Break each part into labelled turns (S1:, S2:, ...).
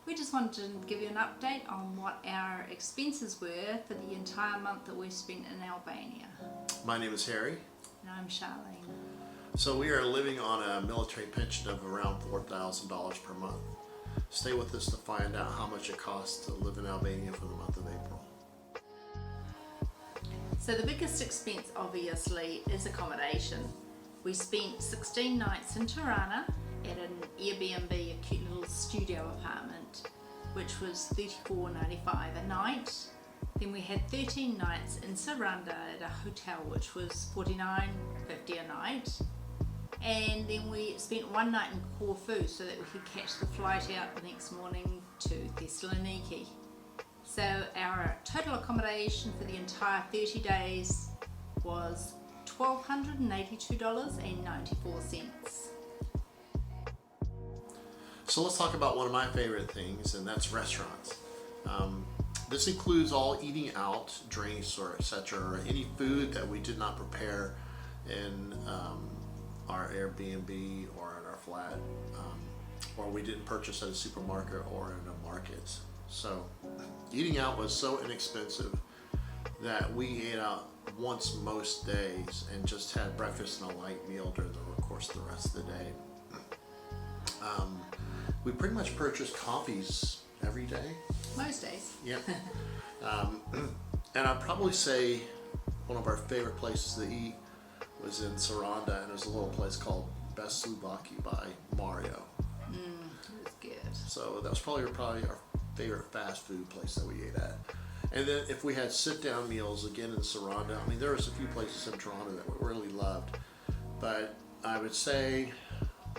S1: We just wanted to give you an update on what our expenses were for the entire month that we spent in Albania.
S2: My name is Harry.
S1: And I'm Sharlene.
S2: So we are living on a military pension of around $4,000 per month. Stay with us to find out how much it costs to live in Albania for the month of April.
S1: So the biggest expense obviously is accommodation. We spent 16 nights in Tirana at an Airbnb, a cute little studio apartment, which was $34.95 a night. Then we had 13 nights in Saranda at a hotel, which was $49.50 a night. And then we spent one night in Corfu so that we could catch the flight out the next morning to Thessaloniki. So our total accommodation for the entire 30 days was $1,282.94.
S2: So let's talk about one of my favorite things, and that's restaurants. This includes all eating out, drinks, or etc., or any food that we did not prepare in our Airbnb or in our flat, or we didn't purchase at a supermarket or in a market. So eating out was so inexpensive that we ate out once most days and just had breakfast and a light meal during the course of the rest of the day. We pretty much purchased coffees every day.
S1: Most days.
S2: Yep. And I'd probably say one of our favorite places to eat was in Saranda, and there's a little place called Besubaki by Mario.
S1: It was good.
S2: So that was probably our favorite fast food place that we ate at. And then if we had sit-down meals again in Saranda, I mean, there was a few places in Toronto that we really loved, but I would say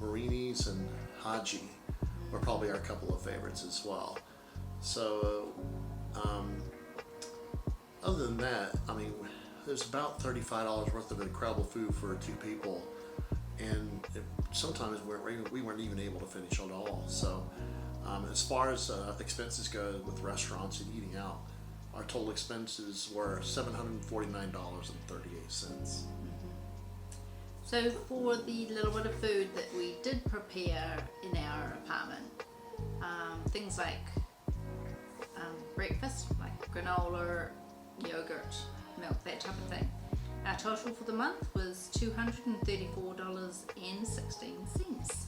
S2: Marini's and Haji were probably our couple of favorites as well. So other than that, I mean, there's about $35 worth of incredible food for two people, and sometimes we weren't even able to finish it all. So as far as expenses go with restaurants and eating out, our total expenses were $749.38.
S1: So for the little bit of food that we did prepare in our apartment, things like breakfast, like granola, yogurt, milk, that type of thing. Our total for the month was $234.16.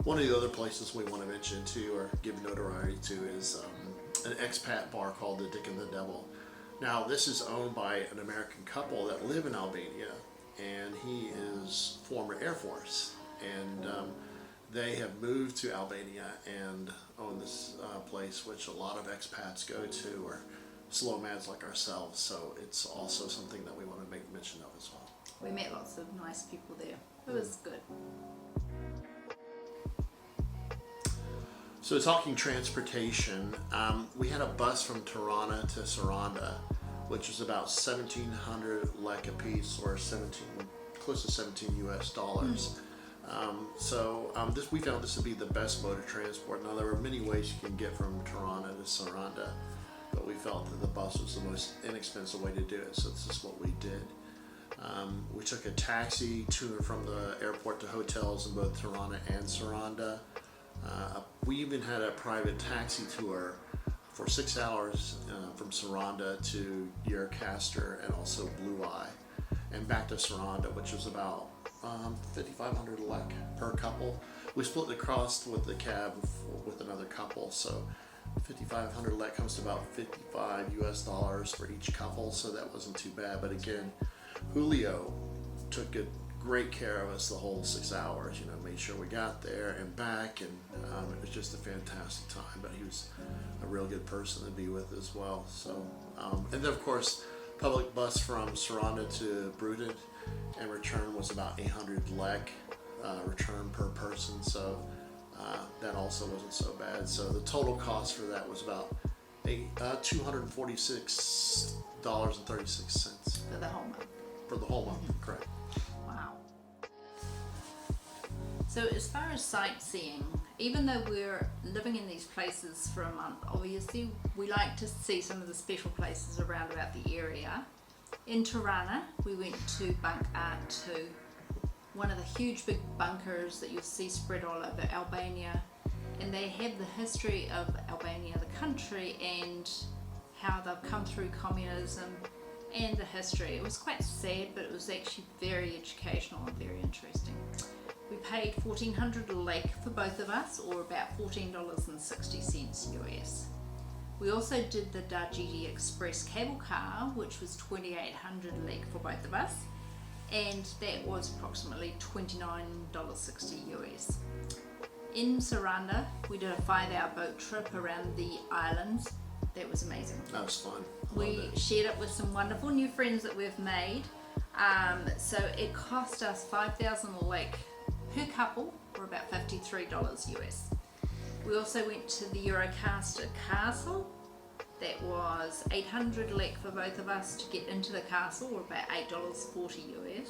S2: One of the other places we want to mention too, or give notoriety to, is an expat bar called the Dick and the Devil. Now this is owned by an American couple that live in Albania, and he is former Air Force, and they have moved to Albania and own this place, which a lot of expats go to, or slow mads like ourselves. So it's also something that we want to make mention of as well.
S1: We met lots of nice people there. It was good.
S2: So talking transportation, we had a bus from Tirana to Saranda, which was about 1,700 lek a piece, or close to $17 US. We found this to be the best mode of transport. Now there were many ways you can get from Tirana to Saranda, but we felt that the bus was the most inexpensive way to do it, so this is what we did. We took a taxi to and from the airport to hotels in both Tirana and Saranda. We even had a private taxi tour for 6 hours from Serande to Gjirokaster and also Blue Eye, and back to Saranda, which was about 5,500 lek per couple. We split the cost with the cab with another couple, so 5,500 lek comes to about $55 US for each couple, so that wasn't too bad. But again, Julio took great care of us the whole 6 hours, made sure we got there and back, and it was just a fantastic time. But he was a real good person to be with as well. So and then of course public bus from Saranda to Butrint and return was about 800 lek return per person, so that also wasn't so bad. So the total cost for that was about $246.36
S1: For the whole month.
S2: for the whole month. Correct.
S1: Wow. So as far as sightseeing, even though we're living in these places for a month, obviously we like to see some of the special places around about the area. In Tirana, we went to Bunk Art to one of the huge big bunkers that you'll see spread all over Albania, and they have the history of Albania, the country, and how they've come through communism and the history. It was quite sad, but it was actually very educational and very interesting. We paid 1400 lek for both of us, or about $14.60 US. We also did the Darjeeling Express cable car, which was 2800 lek for both of us, and that was approximately $29.60 US. In Saranda, we did a 5-hour boat trip around the islands. That was amazing.
S2: That was fun.
S1: We shared it with some wonderful new friends that we've made. So it cost us 5,000 lek per couple, or about $53 US. We also went to the Gjirokaster castle. That was 800 lek for both of us to get into the castle, or about $8.40 US.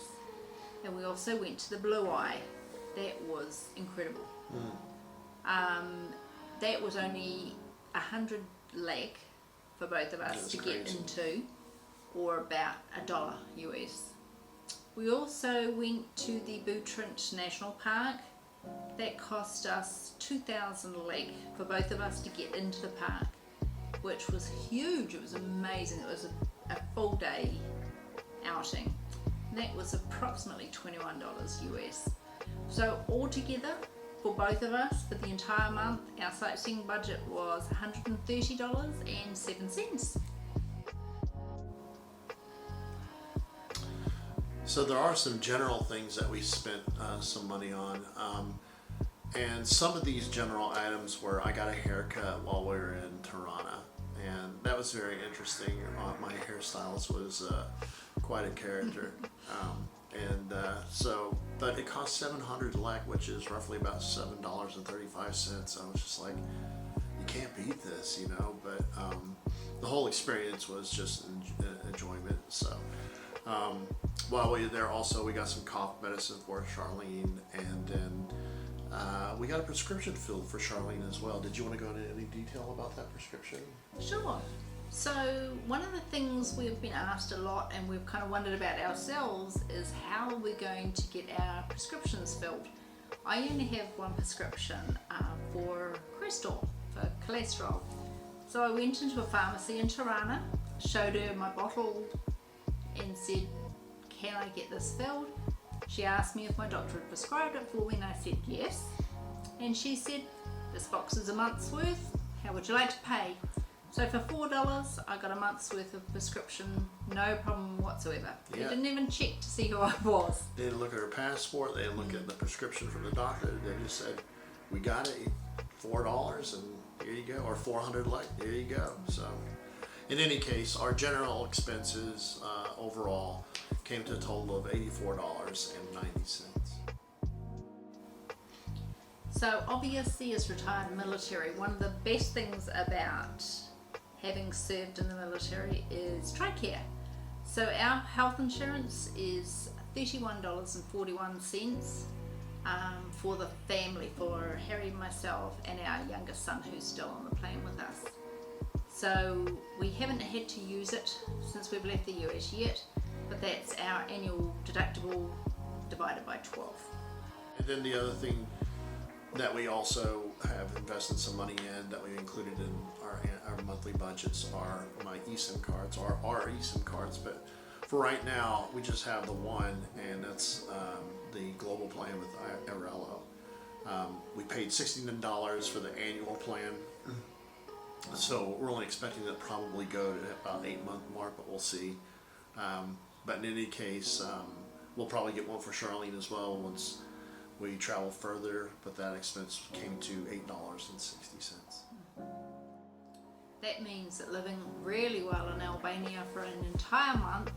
S1: And we also went to the Blue Eye. That was incredible. That was only 100 lek for both of us to get into, or about $1 US. We also went to the Butrint National Park. That cost us 2,000 lek for both of us to get into the park, which was huge. It was amazing. It was a full day outing. And that was approximately $21 US. So altogether, for both of us, for the entire month, our sightseeing budget was $130.07.
S2: So there are some general things that we spent some money on, and some of these general items were, I got a haircut while we were in Tirana, and that was very interesting. My hairstylist was quite a character. But it cost 700 lek, which is roughly about $7.35. I was just like, you can't beat this, you know. But the whole experience was just enjoyment. So while we were there, also we got some cough medicine for Sharlene, and then we got a prescription filled for Sharlene as well. Did you want to go into any detail about that prescription?
S1: Sure. So one of the things we've been asked a lot, and we've kind of wondered about ourselves, is how are we going to get our prescriptions filled? I only have one prescription for Crestor, for cholesterol. So I went into a pharmacy in Tirana, showed her my bottle and said, can I get this filled? She asked me if my doctor had prescribed it for me, and I said yes. And she said, this box is a month's worth, how would you like to pay? So for $4, I got a month's worth of prescription, no problem whatsoever. They didn't even check to see who I was.
S2: They didn't look at her passport, they didn't look at the prescription from the doctor, they just said, we got it, $4, and here you go, or 400 lek, there you go. So in any case, our general expenses overall came to a total of $84.90.
S1: So obviously, as retired military, one of the best things about having served in the military is TRICARE. So our health insurance is $31.41 for the family, for Harry, myself, and our youngest son who's still on the plane with us. So we haven't had to use it since we've left the US yet, but that's our annual deductible divided by 12.
S2: And then the other thing that we also have invested some money in, that we included in our monthly budgets, are my eSIM cards, or our eSIM cards. But for right now, we just have the one, and that's the global plan with Arello. We paid $69 for the annual plan, so we're only expecting that probably go to about 8-month mark, but we'll see. But in any case, we'll probably get one for Sharlene as well once we travel further, but that expense came to $8.60.
S1: That means that living really well in Albania for an entire month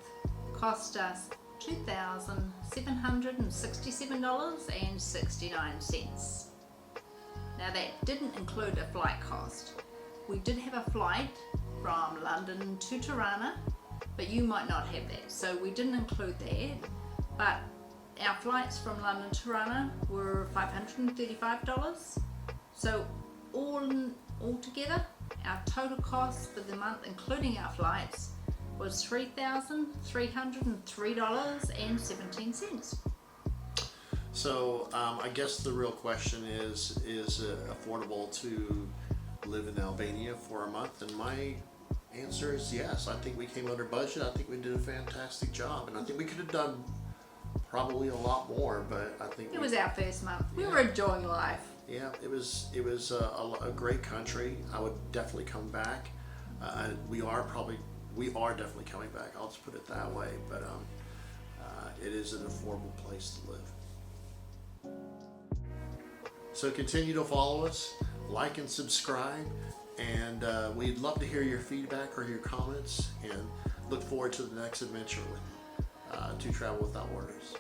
S1: cost us $2,767.69. Now that didn't include a flight cost. We did have a flight from London to Tirana, but you might not have that, so we didn't include that. But our flights from London to Tirana were $535. So altogether, our total cost for the month, including our flights, was $3,303.17.
S2: So I guess the real question is it affordable to live in Albania for a month? And my answer is yes. I think we came under budget. I think we did a fantastic job, and I think we could have done probably a lot more. But I think
S1: It was our first month. We
S2: Yeah.
S1: were enjoying life.
S2: yeah, it was a great country. I would definitely come back. We are definitely coming back. I'll just put it that way. But it is an affordable place to live. So continue to follow us, like and subscribe, and we'd love to hear your feedback or your comments, and look forward to the next adventure with To Travel Without Worries.